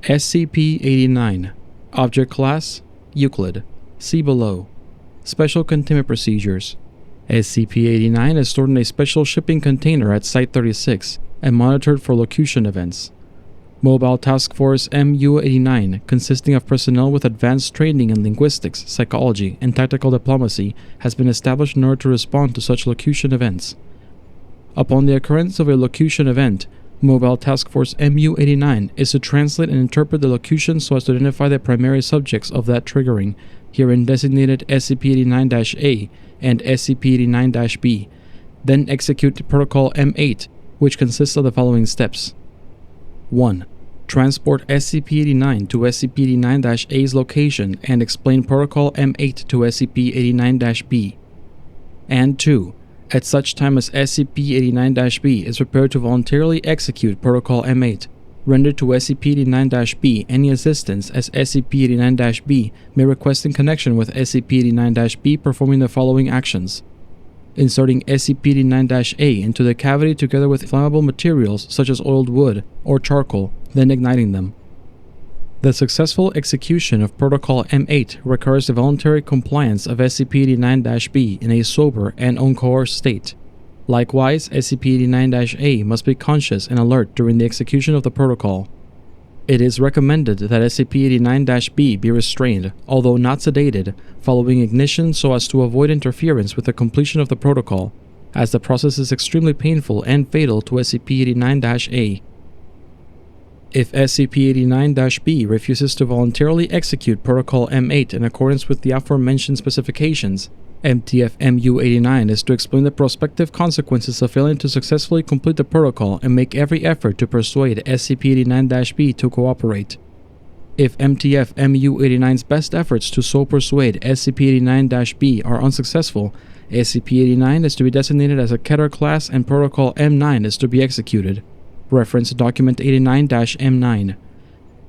SCP-89 Object Class Euclid. See below. Special Containment Procedures. SCP-89 is stored in a special shipping container at Site-36 and monitored for locution events. Mobile Task Force MU-89, consisting of personnel with advanced training in linguistics, psychology, and tactical diplomacy, has been established in order to respond to such locution events. Upon the occurrence of a locution event, Mobile Task Force MU-89 is to translate and interpret the locution so as to identify the primary subjects of that triggering, herein designated SCP-89-A and SCP-89-B, then execute Protocol M8, which consists of the following steps. 1. Transport SCP-89 to SCP-89-A's location and explain Protocol M8 to SCP-89-B. And 2. At such time as SCP-89-B is prepared to voluntarily execute Protocol M8, render to SCP-89-B any assistance as SCP-89-B may request in connection with SCP-89-B performing the following actions. Inserting SCP-89-A into the cavity together with flammable materials such as oiled wood or charcoal, then igniting them. The successful execution of Protocol M8 requires the voluntary compliance of SCP-89-B in a sober and uncoerced state. Likewise, SCP-89-A must be conscious and alert during the execution of the protocol. It is recommended that SCP-89-B be restrained, although not sedated, following ignition so as to avoid interference with the completion of the protocol, as the process is extremely painful and fatal to SCP-89-A. If SCP-89-B refuses to voluntarily execute Protocol M8 in accordance with the aforementioned specifications, MTF-MU-89 is to explain the prospective consequences of failing to successfully complete the protocol and make every effort to persuade SCP-89-B to cooperate. If MTF-MU-89's best efforts to so persuade SCP-89-B are unsuccessful, SCP-89 is to be designated as a Keter class and Protocol M9 is to be executed. Reference Document 89-M9.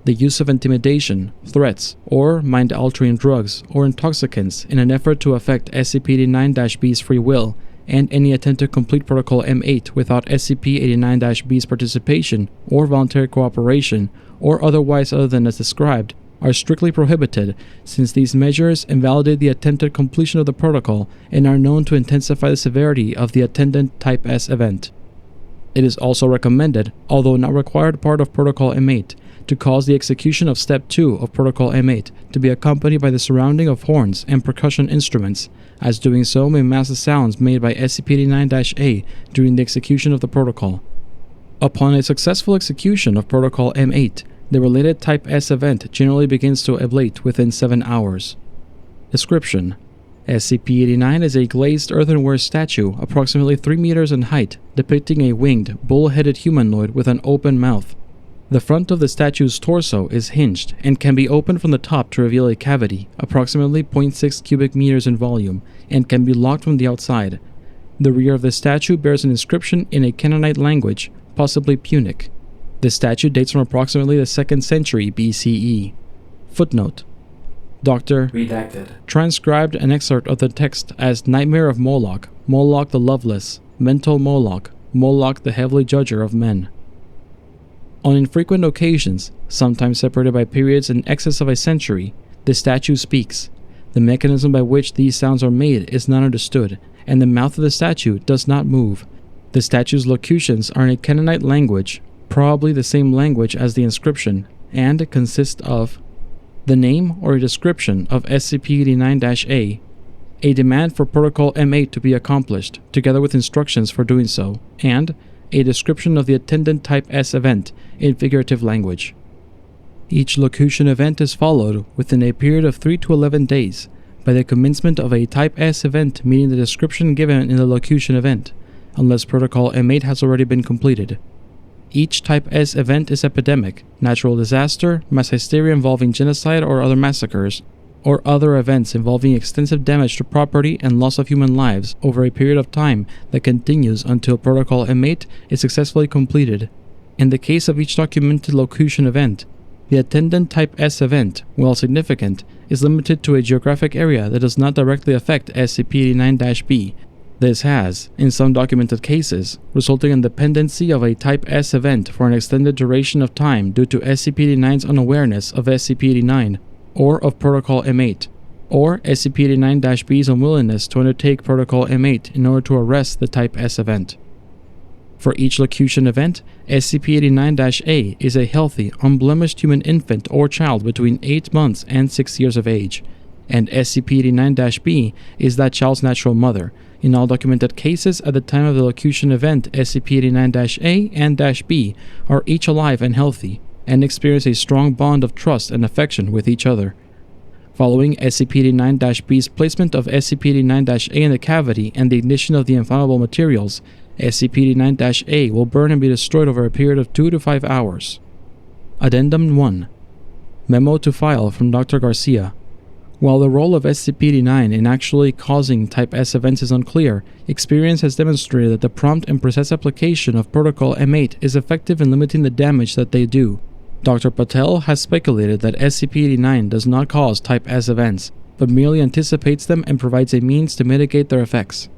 The use of intimidation, threats, or mind-altering drugs or intoxicants in an effort to affect SCP-89-B's free will, and any attempt to complete Protocol M8 without SCP-89-B's participation or voluntary cooperation, or otherwise other than as described, are strictly prohibited, since these measures invalidate the attempted completion of the protocol and are known to intensify the severity of the attendant Type S event. It is also recommended, although not required part of Protocol M8, to cause the execution of Step 2 of Protocol M8 to be accompanied by the surrounding of horns and percussion instruments, as doing so may mask the sounds made by SCP-89-A during the execution of the protocol. Upon a successful execution of Protocol M8, the related Type S event generally begins to ablate within 7 hours. Description: SCP-89 is a glazed earthenware statue approximately 3 meters in height, depicting a winged, bull-headed humanoid with an open mouth. The front of the statue's torso is hinged and can be opened from the top to reveal a cavity, approximately 0.6 cubic meters in volume, and can be locked from the outside. The rear of the statue bears an inscription in a Canaanite language, possibly Punic. The statue dates from approximately the 2nd century BCE. Footnote: Dr. Redacted. transcribed an excerpt of the text as Nightmare of Moloch, Moloch the Loveless, Mental Moloch, Moloch the Heavily Judger of Men. On infrequent occasions, sometimes separated by periods in excess of a century, the statue speaks. The mechanism by which these sounds are made is not understood, and the mouth of the statue does not move. The statue's locutions are in a Canaanite language, probably the same language as the inscription, and consist of the name or a description of SCP-89-A, a demand for Protocol M8 to be accomplished, together with instructions for doing so, and a description of the attendant Type S event in figurative language. Each locution event is followed, within a period of 3 to 11 days, by the commencement of a Type S event meeting the description given in the locution event, unless Protocol M8 has already been completed. Each Type S event is epidemic, natural disaster, mass hysteria involving genocide or other massacres, or other events involving extensive damage to property and loss of human lives over a period of time that continues until Protocol M8 is successfully completed. In the case of each documented locution event, the attendant Type S event, while significant, is limited to a geographic area that does not directly affect SCP-89-B, This has, in some documented cases, resulted in the pendency of a Type S event for an extended duration of time due to SCP-89's unawareness of SCP-89 or of Protocol M8, or SCP-89-B's unwillingness to undertake Protocol M8 in order to arrest the Type S event. For each locution event, SCP-89-A is a healthy, unblemished human infant or child between 8 months and 6 years of age, and SCP-89-B is that child's natural mother. In all documented cases at the time of the locution event, SCP-89-A and -B are each alive and healthy, and experience a strong bond of trust and affection with each other. Following SCP-89-B's placement of SCP-89-A in the cavity and the ignition of the inflammable materials, SCP-89-A will burn and be destroyed over a period of 2 to 5 hours. Addendum 1. Memo to file from Dr. Garcia. While the role of SCP-89 in actually causing Type S events is unclear, experience has demonstrated that the prompt and precise application of Protocol M8 is effective in limiting the damage that they do. Dr. Patel has speculated that SCP-89 does not cause Type S events, but merely anticipates them and provides a means to mitigate their effects.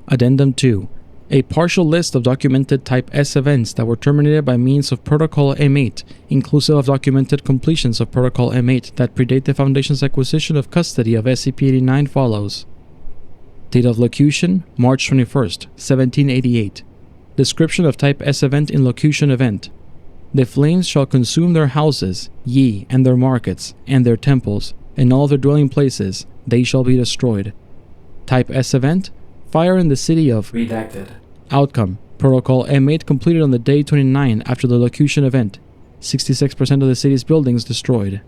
Addendum 2. A partial list of documented Type S events that were terminated by means of Protocol M8, inclusive of documented completions of Protocol M8 that predate the Foundation's acquisition of custody of SCP-89 follows. Date of locution, March 21st, 1788. Description of Type S event in locution event. The flames shall consume their houses, ye, and their markets, and their temples, and all their dwelling places, they shall be destroyed. Type S event, fire in the city of Redacted. Outcome, Protocol M8 completed on the day 29 after the locution event. 66% of the city's buildings destroyed.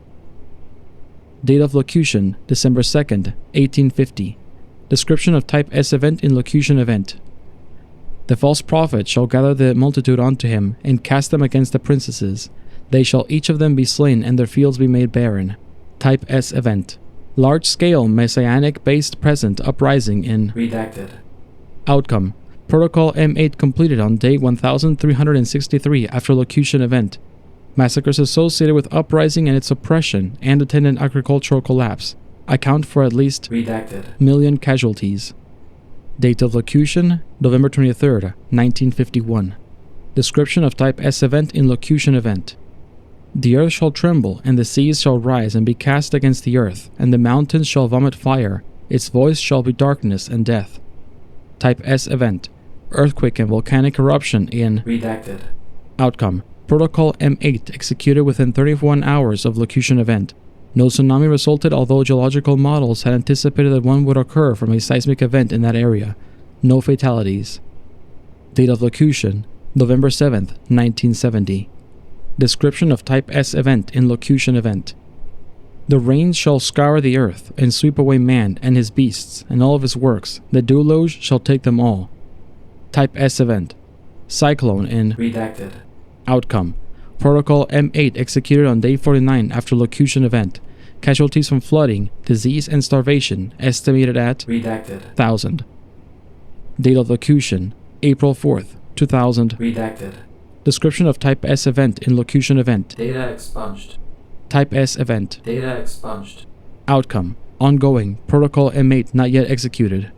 Date of locution, December 2nd, 1850. Description of Type S event in locution event. The false prophet shall gather the multitude unto him, and cast them against the princesses. They shall each of them be slain, and their fields be made barren. Type S event. Large-scale Messianic-based present uprising in Redacted. Outcome. Protocol M8 completed on day 1363 after locution event. Massacres associated with uprising and its suppression and attendant agricultural collapse account for at least Redacted million casualties. Date of locution, November 23rd, 1951. Description of Type S event in locution event. The earth shall tremble, and the seas shall rise and be cast against the earth, and the mountains shall vomit fire. Its voice shall be darkness and death. Type S event. Earthquake and volcanic eruption in Redacted. Outcome. Protocol M8 executed within 31 hours of locution event. No tsunami resulted, although geological models had anticipated that one would occur from a seismic event in that area. No fatalities. Date of locution, November 7th, 1970. Description of Type S event in locution event. The rains shall scour the earth, and sweep away man and his beasts, and all of his works. The deluge shall take them all. Type S event. Cyclone in Redacted. Outcome. Protocol M8 executed on day 49 after locution event. Casualties from flooding, disease, and starvation estimated at Redacted 1,000. Date of locution, April 4th, 2000. Redacted. Description of Type S event in locution event. Data expunged. Type S event. Data expunged. Outcome. Ongoing. Protocol M8 not yet executed.